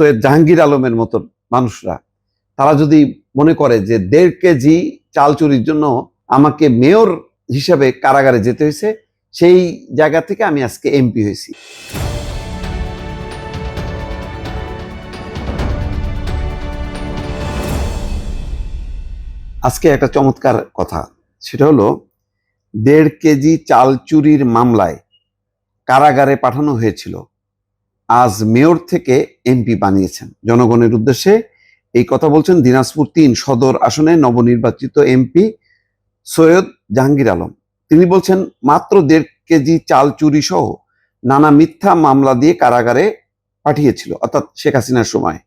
সৈয়দ জাহাঙ্গীর আলমের মতন মানুষরা তারা যদি মনে করে যে 1.5 কেজি চাল চুরির জন্য আমাকে মেয়র হিসেবে কারাগারে যেতে হয়েছে, সেই জায়গা থেকে আমি আজকে এমপি হয়েছি। আজকে একটা চমৎকার কথা, সেটা হলো 1.5 কেজি চাল চুরির মামলায় কারাগারে পাঠানো হয়েছিল, আজ মেয়র থেকে এমপি বানিয়েছেন। জনগণের উদ্দেশ্যে এই কথা বলছেন দিনাজপুর 3 সদর আসনে নবনির্বাচিত এমপি সৈয়দ জাহাঙ্গীর আলম। তিনি বলছেন, মাত্র 1.5 কেজি চাল চুরি সহ নানা মিথ্যা মামলা দিয়ে কারাগারে পাঠিয়েছিল, অর্থাৎ শেখ হাসিনার সময়।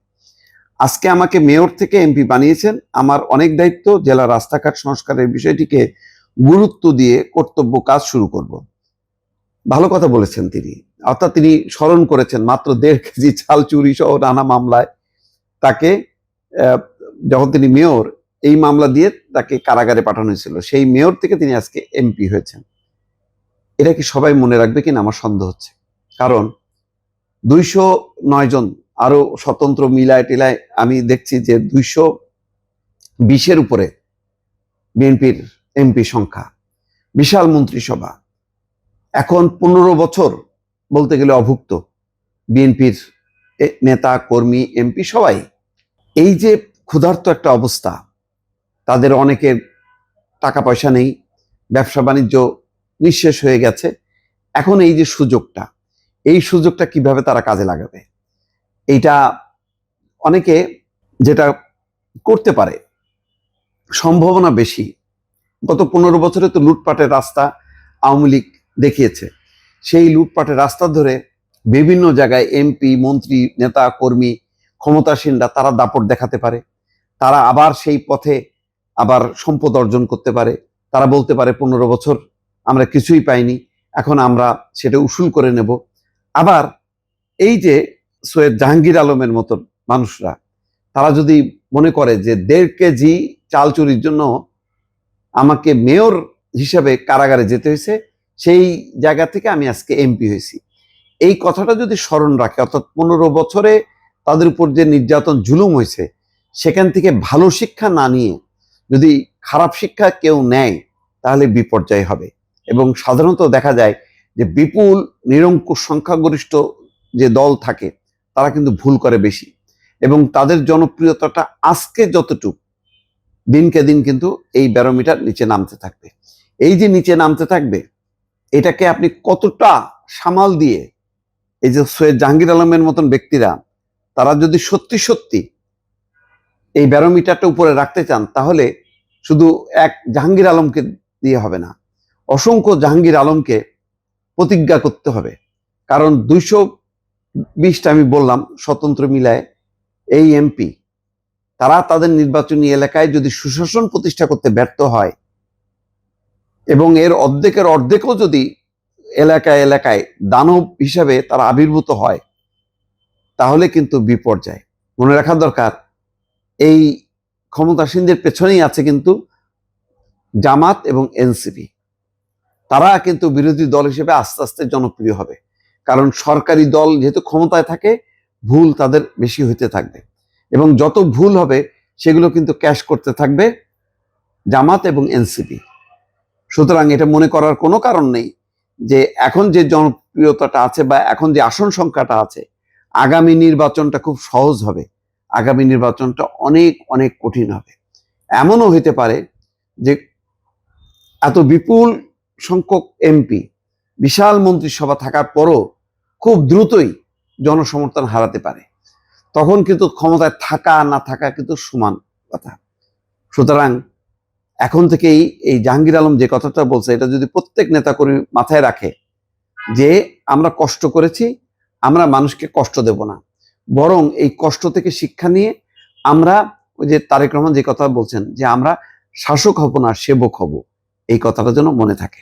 আজকে আমাকে মেয়র থেকে এমপি বানিয়েছেন, আমার অনেক দায়িত্ব, জেলা রাস্তাঘাট সংস্কারের বিষয়টিকে গুরুত্ব দিয়ে কর্তব্য কাজ শুরু করব। ভালো কথা বলেছেন তিনি, অর্থাৎ তিনি স্মরণ করেছেন মাত্র 1.5 কেজি চাল চুরি সহ নানা মামলায় তাকে, যখন তিনি মেয়র, এই মামলা দিয়ে তাকে কারাগারে পাঠানো হয়েছিল, সেই মেয়র থেকে তিনি আজকে এমপি হয়েছেন। এটা কি সবাই মনে রাখবে কিনা আমার সন্দেহ হচ্ছে, কারণ 209 জন আরো স্বতন্ত্র মিলায় টিলায় আমি দেখছি যে 220-এর উপরে বিএনপির এমপি সংখ্যা, বিশাল মন্ত্রিসভা। এখন 15 বছর বলতে গেলে অভুক্ত বিএনপির নেতা কর্মী এমপি সবাই। এই যে ক্ষুধার্ত একটা অবস্থা, তাদের অনেকের টাকা পয়সা নেই, ব্যবসা বাণিজ্য নিঃশেষ হয়ে গেছে। এখন এই যে সুযোগটা, এই সুযোগটা কিভাবে তারা কাজে লাগাবে, এইটা অনেকে যেটা করতে পারে সম্ভাবনা বেশি। গত 15 বছরে তো লুটপাটের রাস্তা আওয়ামী লীগ দেখিয়েছে। সেই লুটপাটের রাস্তা ধরে বিভিন্ন জায়গায় এমপি, মন্ত্রী, নেতা কর্মী, ক্ষমতাসীনরা তারা দাপট দেখাতে পারে। তারা আবার সেই পথে আবার সম্পদ অর্জন করতে পারে। তারা বলতে পারে 15 বছর আমরা কিছুই পাইনি, এখন আমরা সেটা উসুল করে নেব। আবার এই যে সৈয়দ জাহাঙ্গীর আলমের মতন মানুষরা তারা যদি মনে করে যে 1.5 কেজি চাল চুরির জন্য আমাকে মেয়র হিসেবে কারাগারে যেতে হয়েছে, সেই জায়গা থেকে আমি আজকে এমপি হয়েছি, এই কথাটা যদি স্মরণ রাখে, অর্থাৎ 15 বছরে তাদের উপর যে নির্যাতন জুলুম হয়েছে, সেখান থেকে ভালো শিক্ষা না নিয়ে যদি খারাপ শিক্ষা কেউ নেয়, তাহলে বিপর্যয় হবে। এবং সাধারণত দেখা যায় যে বিপুল নিরঙ্কুশ সংখ্যাগরিষ্ঠ যে দল থাকে, তারা কিন্তু ভুল করে বেশি, এবং তাদের জনপ্রিয়তাটা আজকে যতটুকু, দিনকে দিন কিন্তু এই ব্যারোমিটার নিচে নামতে থাকবে। এই যে নিচে নামতে থাকবে, এটাকে আপনি কতটা সামাল দিয়ে, এই যে সৈয়দ জাহাঙ্গীর আলমের মতন ব্যক্তিরা তারা যদি সত্যি সত্যি এই ব্যারোমিটারটা উপরে রাখতে চান, তাহলে শুধু এক জাহাঙ্গীর আলমকে দিয়ে হবে না, অসংখ্য জাহাঙ্গীর আলমকে প্রতিজ্ঞা করতে হবে। কারণ 220টা আমি বললাম স্বতন্ত্র মিলায় এই এমপি, তারা তাদের নির্বাচনী এলাকায় যদি সুশাসন প্রতিষ্ঠা করতে ব্যর্থ হয়, এবং এর অর্ধেকও যদি এলাকায় এলাকায় দানব হিসাবে তারা আবির্ভূত হয়, তাহলে কিন্তু বিপর্যয়। মনে রাখা দরকার, এই ক্ষমতাসীনদের পেছনেই আছে কিন্তু জামাত এবং এনসিপি। তারা কিন্তু বিরোধী দল হিসেবে আস্তে আস্তে জনপ্রিয় হবে, কারণ সরকারি দল যেহেতু ক্ষমতায় থাকে, ভুল তাদের বেশি হইতে থাকবে, এবং যত ভুল হবে সেগুলো কিন্তু ক্যাশ করতে থাকবে জামাত এবং এনসিপি। সুতরাং এটা মনে করার কোনো কারণ নেই যে এখন যে জনপ্রিয়তাটা আছে বা এখন যে আসন সংখ্যাটা আছে, আগামী নির্বাচনটা খুব সহজ হবে, আগামী নির্বাচনটা অনেক অনেক কঠিন হবে। এমনও হইতে পারে যে এত বিপুল সংখ্যক এমপি, বিশাল মন্ত্রিসভা থাকার পরও খুব দ্রুতই জনসমর্থন হারাতে পারে। তখন কিন্তু ক্ষমতায় থাকা না থাকা কিন্তু সমান কথা। সুতরাং এখন থেকেই এই জাহাঙ্গীর আলম যে কথাটা বলছে, এটা যদি প্রত্যেক নেতাকর্মী মাথায় রাখে যে আমরা কষ্ট করেছি, আমরা মানুষকে কষ্ট দেব না, বরং এই কষ্ট থেকে শিক্ষা নিয়ে আমরা, ওই যে তারেক রহমান যে কথা বলছেন যে আমরা শাসক হব না সেবক হব, এই কথাটা যেন মনে থাকে।